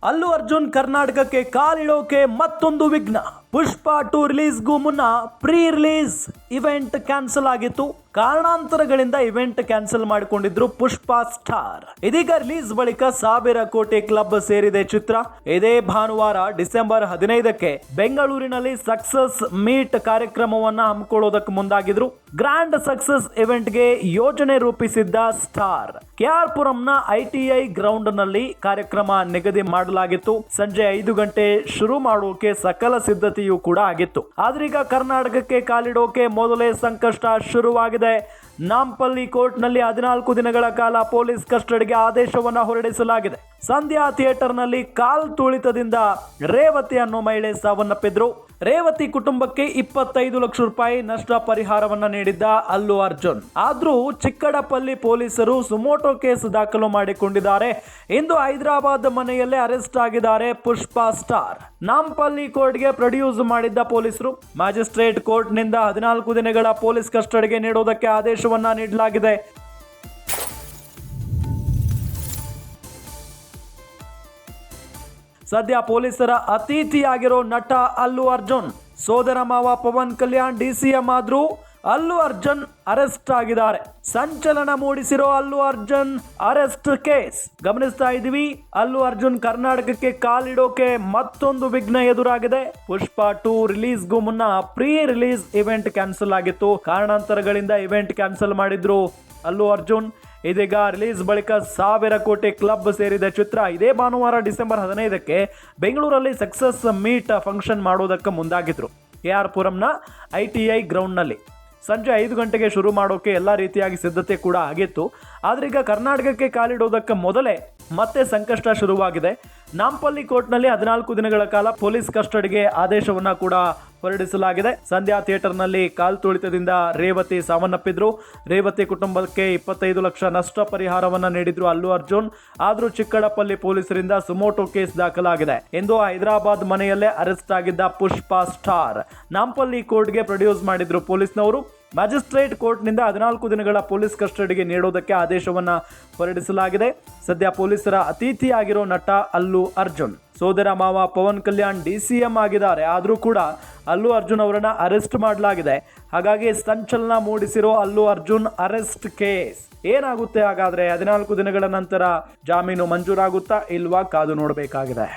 ಅಲ್ಲು ಅರ್ಜುನ್ ಕರ್ನಾಟಕಕ್ಕೆ ಕಾಲಿಡೋಕೆ ಮತ್ತೊಂದು ವಿಘ್ನ. ಪುಷ್ಪ 2 ರಿಲೀಸ್ಗೂ ಮುನ್ನ ಪ್ರೀ ರಿಲೀಸ್ ಇವೆಂಟ್ ಕ್ಯಾನ್ಸಲ್ ಆಗಿತ್ತು. ಕಾರಣಾಂತರಗಳಿಂದ ಇವೆಂಟ್ ಕ್ಯಾನ್ಸಲ್ ಮಾಡಿಕೊಂಡಿದ್ರು ಪುಷ್ಪ ಸ್ಟಾರ್. ಇದೀಗ ರಿಲೀಸ್ ಬಳಿಕ 1000 ಕೋಟಿ ಕ್ಲಬ್ ಸೇರಿದೆ ಚಿತ್ರ. ಇದೇ ಭಾನುವಾರ ಡಿಸೆಂಬರ್ 15ಕ್ಕೆ ಬೆಂಗಳೂರಿನಲ್ಲಿ ಸಕ್ಸಸ್ ಮೀಟ್ ಕಾರ್ಯಕ್ರಮವನ್ನ ಹಮ್ಮಿಕೊಳ್ಳೋದಕ್ಕೆ ಮುಂದಾಗಿದ್ರು. ಗ್ರ್ಯಾಂಡ್ ಸಕ್ಸಸ್ ಇವೆಂಟ್ಗೆ ಯೋಜನೆ ರೂಪಿಸಿದ್ದ ಸ್ಟಾರ್ ಕೆಆರ್ ಪುರಂನ ಐಟಿಐ ಗ್ರೌಂಡ್ ನಲ್ಲಿ ಕಾರ್ಯಕ್ರಮ ನಿಗದಿ ಮಾಡಲಾಗಿತ್ತು. ಸಂಜೆ 5 ಗಂಟೆ ಶುರು ಮಾಡೋಕೆ ಸಕಲ ಸಿದ್ಧತೆಯೂ ಕೂಡ ಆಗಿತ್ತು. ಆದ್ರೀಗ ಕರ್ನಾಟಕಕ್ಕೆ ಕಾಲಿಡೋಕೆ ಮೊದಲೇ ಸಂಕಷ್ಟ ಶುರುವಾಗಿದೆ. ನಾಂಪಲ್ಲಿ ಕೋರ್ಟ್ನಲ್ಲಿ 14 ದಿನಗಳ ಕಾಲ ಪೊಲೀಸ್ ಕಸ್ಟಡಿಗೆ ಆದೇಶವನ್ನ ಹೊರಡಿಸಲಾಗಿದೆ. ಸಂಧ್ಯಾ ಥಿಯೇಟರ್ನಲ್ಲಿ ಕಾಲ್ ತುಳಿತದಿಂದ ರೇವತಿ ಅನ್ನೋ ಮಹಿಳೆ ಸಾವನ್ನಪ್ಪಿದ್ರು. ರೇವತಿ ಕುಟುಂಬಕ್ಕೆ 25 ಲಕ್ಷ ರೂಪಾಯಿ ನಷ್ಟ ಪರಿಹಾರವನ್ನ ನೀಡಿದ್ದ ಅಲ್ಲು ಅರ್ಜುನ್. ಆದ್ರೂ ಚಿಕ್ಕಡಪಲ್ಲಿ ಪೊಲೀಸರು ಸುಮೋಟೋ ಕೇಸ್ ದಾಖಲು ಮಾಡಿಕೊಂಡಿದ್ದಾರೆ. ಇಂದು ಹೈದರಾಬಾದ್ ಮನೆಯಲ್ಲೇ ಅರೆಸ್ಟ್ ಆಗಿದ್ದಾರೆ ಪುಷ್ಪ ಸ್ಟಾರ್. ನಾಂಪಲ್ಲಿ ಕೋರ್ಟ್ಗೆ ಪ್ರೊಡ್ಯೂಸ್ ಮಾಡಿದ್ದ ಪೊಲೀಸರು ಮ್ಯಾಜಿಸ್ಟ್ರೇಟ್ ಕೋರ್ಟ್ ನಿಂದ 14 ದಿನಗಳ ಪೊಲೀಸ್ ಕಸ್ಟಡಿಗೆ ನೀಡುವುದಕ್ಕೆ ಆದೇಶವನ್ನ ನೀಡಲಾಗಿದೆ. ಸದ್ಯ ಪೊಲೀಸರ ಅತಿಥಿಯಾಗಿರೋ ನಟ ಅಲ್ಲು ಅರ್ಜುನ್ ಸೋದರ ಮಾವ ಪವನ್ ಕಲ್ಯಾಣ್ ಡಿಸಿಎಂ ಆದ್ರೂ ಅಲ್ಲು ಅರ್ಜುನ್ ಅರೆಸ್ಟ್ ಆಗಿದ್ದಾರೆ. ಸಂಚಲನ ಮೂಡಿಸಿರೋ ಅಲ್ಲು ಅರ್ಜುನ್ ಅರೆಸ್ಟ್ ಕೇಸ್ ಗಮನಿಸ್ತಾ ಇದೀವಿ. ಅಲ್ಲು ಅರ್ಜುನ್ ಕರ್ನಾಟಕಕ್ಕೆ ಕಾಲಿಡೋಕೆ ಮತ್ತೊಂದು ವಿಘ್ನ ಎದುರಾಗಿದೆ. ಪುಷ್ಪ 2 ರಿಲೀಸ್ಗೂ ಮುನ್ನ ಪ್ರೀ ರಿಲೀಸ್ ಇವೆಂಟ್ ಕ್ಯಾನ್ಸಲ್ ಆಗಿತ್ತು. ಕಾರಣಾಂತರಗಳಿಂದ ಇವೆಂಟ್ ಕ್ಯಾನ್ಸಲ್ ಮಾಡಿದ್ರು ಅಲ್ಲು ಅರ್ಜುನ್. ಇದೀಗ ರಿಲೀಸ್ ಬಳಿಕ 1000 ಕೋಟಿ ಕ್ಲಬ್ ಸೇರಿದ ಚಿತ್ರ ಇದೇ ಭಾನುವಾರ ಡಿಸೆಂಬರ್ 15ಕ್ಕೆ ಬೆಂಗಳೂರಲ್ಲಿ ಸಕ್ಸಸ್ ಮೀಟ್ ಫಂಕ್ಷನ್ ಮಾಡೋದಕ್ಕೆ ಮುಂದಾಗಿದ್ರು. ಕೆಆರ್ ಪುರಂನ ಐಟಿಐ ಗ್ರೌಂಡ್ನಲ್ಲಿ ಸಂಜೆ 5 ಗಂಟೆಗೆ ಶುರು ಮಾಡೋಕೆ ಎಲ್ಲ ರೀತಿಯಾಗಿ ಸಿದ್ಧತೆ ಕೂಡ ಆಗಿತ್ತು. ಆದ್ರೀಗ ಕರ್ನಾಟಕಕ್ಕೆ ಕಾಲಿಡೋದಕ್ಕೆ ಮೊದಲೇ ಮತ್ತೆ ಸಂಕಷ್ಟ ಶುರುವಾಗಿದೆ. ನಾಂಪಲ್ಲಿ ಕೋರ್ಟ್ನಲ್ಲಿ 14 ದಿನಗಳ ಕಾಲ ಪೊಲೀಸ್ ಕಸ್ಟಡಿಗೆ ಆದೇಶವನ್ನ ಕೂಡ ಹೊರಡಿಸಲಾಗಿದೆ. ಸಂಧ್ಯಾ ಥಿಯೇಟರ್ನಲ್ಲಿ ಕಾಲ್ ತುಳಿತದಿಂದ ರೇವತಿ ಸಾವನ್ನಪ್ಪಿದ್ರು. ರೇವತಿ ಕುಟುಂಬಕ್ಕೆ 25 ಲಕ್ಷ ನಷ್ಟ ಪರಿಹಾರವನ್ನ ನೀಡಿದ್ರು ಅಲ್ಲು ಅರ್ಜುನ್. ಆದ್ರೂ ಚಿಕ್ಕಡಪಲ್ಲಿ ಪೊಲೀಸರಿಂದ ಸುಮೋಟೋ ಕೇಸ್ ದಾಖಲಾಗಿದೆ. ಇಂದು ಹೈದರಾಬಾದ್ ಮನೆಯಲ್ಲೇ ಅರೆಸ್ಟ್ ಆಗಿದ್ದ ಪುಷ್ಪ ಸ್ಟಾರ್ ನಾಂಪಲ್ಲಿ ಕೋರ್ಟ್ಗೆ ಪ್ರೊಡ್ಯೂಸ್ ಮಾಡಿದ್ರು ಪೊಲೀಸ್ನವರು. ಮ್ಯಾಜಿಸ್ಟ್ರೇಟ್ ಕೋರ್ಟ್ನಿಂದ 14 ದಿನಗಳ ಪೊಲೀಸ್ ಕಸ್ಟಡಿಗೆ ನೀಡೋದಕ್ಕೆ ಆದೇಶವನ್ನ ಹೊರಡಿಸಲಾಗಿದೆ. ಸದ್ಯ ಪೊಲೀಸರ ಅತಿಥಿಯಾಗಿರೋ ನಟ ಅಲ್ಲು ಅರ್ಜುನ್ ಸೋದರ ಮಾವ ಪವನ್ ಕಲ್ಯಾಣ್ ಡಿಸಿಎಂ ಆಗಿದ್ದಾರೆ. ಆದರೂ ಕೂಡ ಅಲ್ಲು ಅರ್ಜುನ್ ಅವರನ್ನ ಅರೆಸ್ಟ್ ಮಾಡಲಾಗಿದೆ. ಹಾಗಾಗಿ ಸಂಚಲನ ಮೂಡಿಸಿರೋ ಅಲ್ಲು ಅರ್ಜುನ್ ಅರೆಸ್ಟ್ ಕೇಸ್ ಏನಾಗುತ್ತೆ ಹಾಗಾದ್ರೆ? 14 ದಿನಗಳ ನಂತರ ಜಾಮೀನು ಮಂಜೂರಾಗುತ್ತಾ ಇಲ್ವಾ? ಕಾದು ನೋಡಬೇಕಾಗಿದೆ.